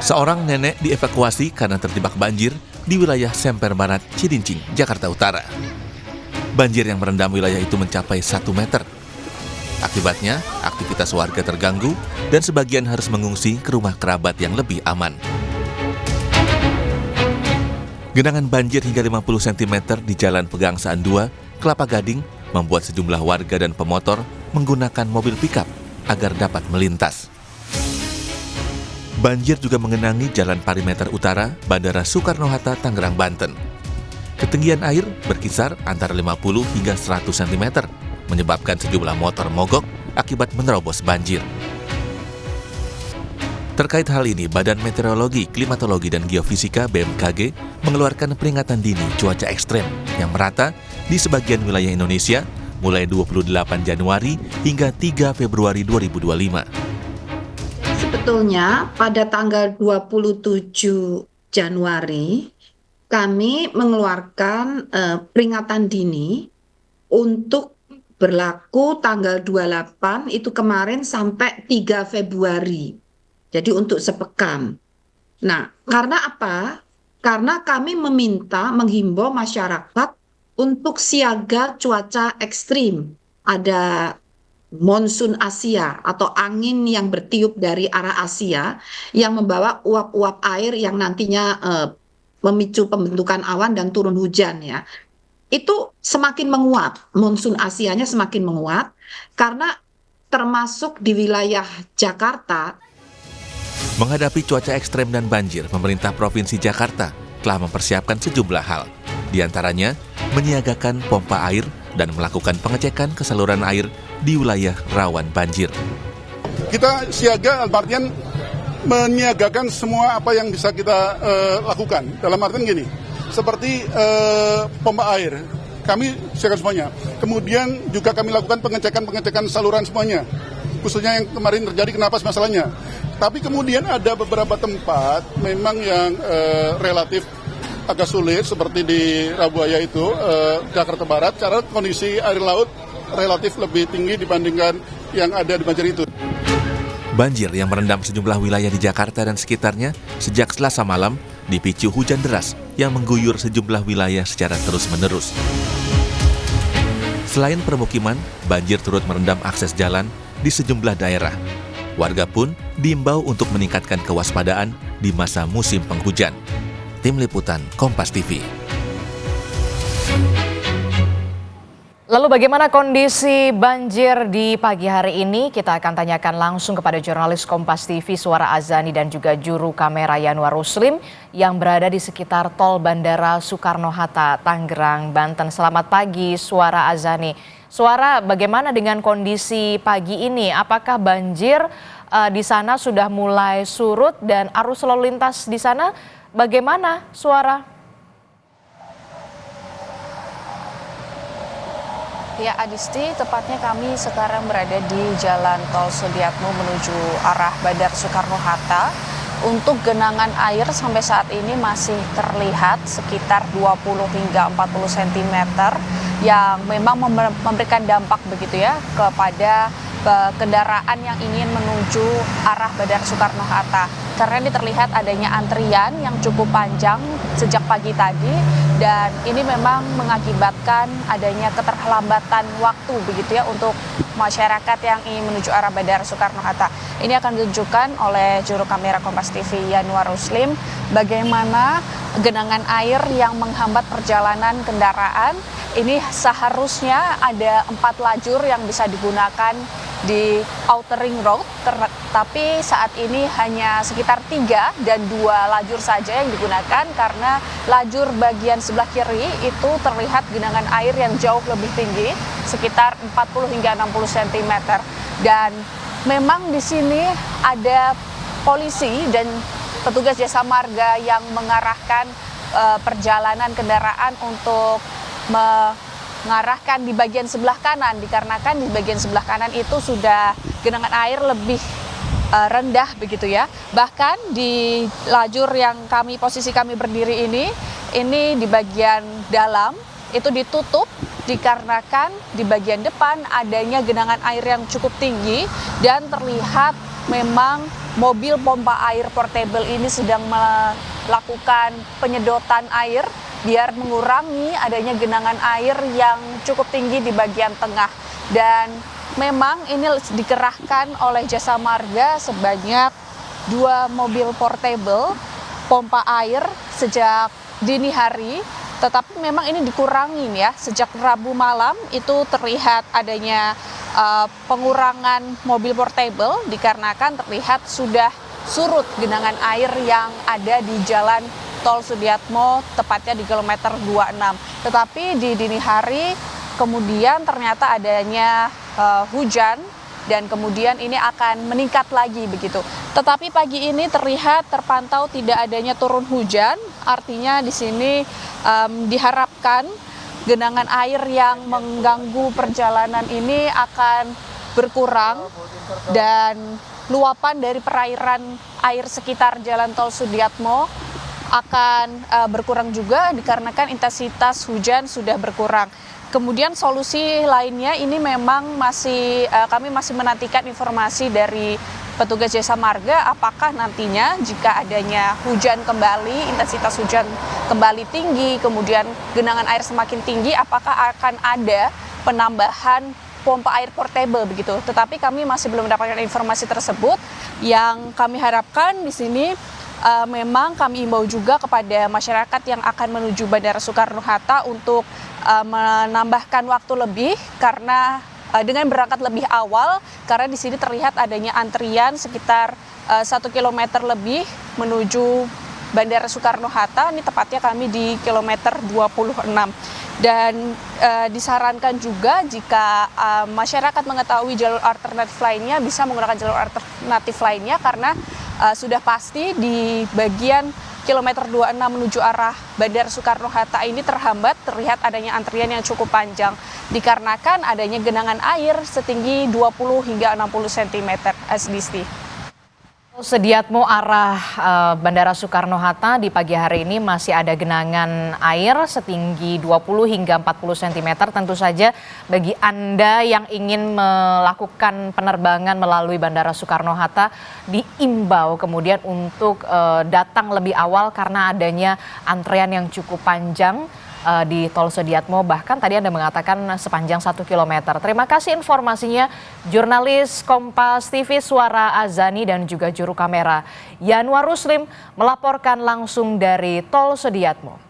Seorang nenek dievakuasi karena terjebak banjir di wilayah Semper Barat, Cilincing, Jakarta Utara. Banjir yang merendam wilayah itu mencapai 1 meter. Akibatnya, aktivitas warga terganggu dan sebagian harus mengungsi ke rumah kerabat yang lebih aman. Genangan banjir hingga 50 cm di Jalan Pegangsaan 2, Kelapa Gading, membuat sejumlah warga dan pemotor menggunakan mobil pickup agar dapat melintas. Banjir juga mengenangi Jalan Perimeter Utara, Bandara Soekarno-Hatta, Tangerang, Banten. Ketinggian air berkisar antara 50 hingga 100 cm, menyebabkan sejumlah motor mogok akibat menerobos banjir. Terkait hal ini, Badan Meteorologi, Klimatologi, dan Geofisika (BMKG) mengeluarkan peringatan dini cuaca ekstrem yang merata di sebagian wilayah Indonesia mulai 28 Januari hingga 3 Februari 2025. Sebetulnya pada tanggal 27 Januari kami mengeluarkan peringatan dini untuk berlaku tanggal 28 itu kemarin sampai 3 Februari. Jadi untuk sepekan. Nah, karena apa? Karena kami menghimbau masyarakat untuk siaga cuaca ekstrim. Ada monsun Asia atau angin yang bertiup dari arah Asia yang membawa uap-uap air yang nantinya memicu pembentukan awan dan turun hujan ya. Itu semakin menguat, monsun Asianya semakin menguat karena termasuk di wilayah Jakarta. Menghadapi cuaca ekstrem dan banjir, pemerintah Provinsi Jakarta telah mempersiapkan sejumlah hal. Di antaranya, menyiagakan pompa air dan melakukan pengecekan ke saluran air di wilayah rawan banjir. Kita siaga artian menyiagakan semua apa yang bisa kita lakukan. Dalam artian gini, seperti pompa air, kami siaga semuanya. Kemudian juga kami lakukan pengecekan saluran semuanya. Khususnya yang kemarin terjadi, kenapa masalahnya. Tapi kemudian ada beberapa tempat memang yang relatif agak sulit, seperti di Rabuaya itu, Jakarta Barat, karena kondisi air laut relatif lebih tinggi dibandingkan yang ada di banjir itu. Banjir yang merendam sejumlah wilayah di Jakarta dan sekitarnya sejak Selasa malam dipicu hujan deras yang mengguyur sejumlah wilayah secara terus-menerus. Selain permukiman, banjir turut merendam akses jalan di sejumlah daerah. Warga pun diimbau untuk meningkatkan kewaspadaan di masa musim penghujan. Tim Liputan Kompas TV. Lalu bagaimana kondisi banjir di pagi hari ini? Kita akan tanyakan langsung kepada jurnalis Kompas TV Suara Azani dan juga juru kamera Yanuar Ruslim yang berada di sekitar tol Bandara Soekarno-Hatta, Tangerang, Banten. Selamat pagi Suara Azani. Suara, bagaimana dengan kondisi pagi ini? Apakah banjir di sana sudah mulai surut dan arus lalu lintas di sana bagaimana, Suara? Ya Adisti, tepatnya kami sekarang berada di Jalan Tol Sudiatmo menuju arah Bandara Soekarno-Hatta. Untuk genangan air sampai saat ini masih terlihat sekitar 20 hingga 40 cm yang memang memberikan dampak begitu ya kepada kendaraan yang ingin menuju arah Bandara Soekarno-Hatta. Karena ini terlihat adanya antrian yang cukup panjang sejak pagi tadi dan ini memang mengakibatkan adanya keterlambatan waktu begitu ya untuk masyarakat yang ingin menuju arah Bandara Soekarno-Hatta. Ini akan ditunjukkan oleh juru kamera Kompas TV Yanuar Ruslim bagaimana genangan air yang menghambat perjalanan kendaraan. Ini seharusnya ada 4 lajur yang bisa digunakan di Outer Ring Road, tapi saat ini hanya sekitar 3 dan 2 lajur saja yang digunakan karena lajur bagian sebelah kiri itu terlihat genangan air yang jauh lebih tinggi, sekitar 40 hingga 60 cm. Dan memang di sini ada polisi dan petugas jasa marga yang mengarahkan perjalanan kendaraan untuk mengarahkan di bagian sebelah kanan, dikarenakan di bagian sebelah kanan itu sudah genangan air lebih rendah begitu ya. Bahkan di lajur yang posisi kami berdiri ini di bagian dalam itu ditutup dikarenakan di bagian depan adanya genangan air yang cukup tinggi dan terlihat memang mobil pompa air portable ini sedang melakukan penyedotan air biar mengurangi adanya genangan air yang cukup tinggi di bagian tengah. Dan memang ini dikerahkan oleh Jasa Marga sebanyak 2 mobil portable pompa air sejak dini hari. Tetapi memang ini dikurangin ya, sejak Rabu malam itu terlihat adanya pengurangan mobil portable dikarenakan terlihat sudah surut genangan air yang ada di Jalan Tol Sudiatmo, tepatnya di kilometer 26. Tetapi di dini hari kemudian ternyata adanya hujan dan kemudian ini akan meningkat lagi begitu. Tetapi pagi ini terlihat terpantau tidak adanya turun hujan, artinya di sini diharapkan genangan air yang mengganggu perjalanan ini akan berkurang dan luapan dari perairan air sekitar Jalan Tol Sudiatmo akan berkurang juga dikarenakan intensitas hujan sudah berkurang. Kemudian solusi lainnya ini memang kami masih menantikan informasi dari petugas Jasa Marga apakah nantinya jika adanya hujan kembali, intensitas hujan kembali tinggi, kemudian genangan air semakin tinggi, apakah akan ada penambahan pompa air portable begitu. Tetapi kami masih belum mendapatkan informasi tersebut. Yang kami harapkan di sini memang kami imbau juga kepada masyarakat yang akan menuju Bandara Soekarno-Hatta untuk menambahkan waktu lebih karena dengan berangkat lebih awal karena di sini terlihat adanya antrian sekitar 1 kilometer lebih menuju Bandara Soekarno-Hatta. Ini tepatnya kami di kilometer 26. Dan disarankan juga jika masyarakat mengetahui jalur alternatif lainnya bisa menggunakan jalur alternatif lainnya karena sudah pasti di bagian kilometer 26 menuju arah Bandara Soekarno-Hatta ini terhambat, terlihat adanya antrian yang cukup panjang dikarenakan adanya genangan air setinggi 20 hingga 60 cm. Asdisti. Sudiatmo arah Bandara Soekarno-Hatta di pagi hari ini masih ada genangan air setinggi 20 hingga 40 cm. Tentu saja bagi Anda yang ingin melakukan penerbangan melalui Bandara Soekarno-Hatta diimbau kemudian untuk datang lebih awal karena adanya antrean yang cukup panjang di Tol Sudiatmo, bahkan tadi Anda mengatakan sepanjang 1 km. Terima kasih informasinya jurnalis Kompas TV Suara Azani dan juga juru kamera Yanuar Ruslim melaporkan langsung dari Tol Sudiatmo.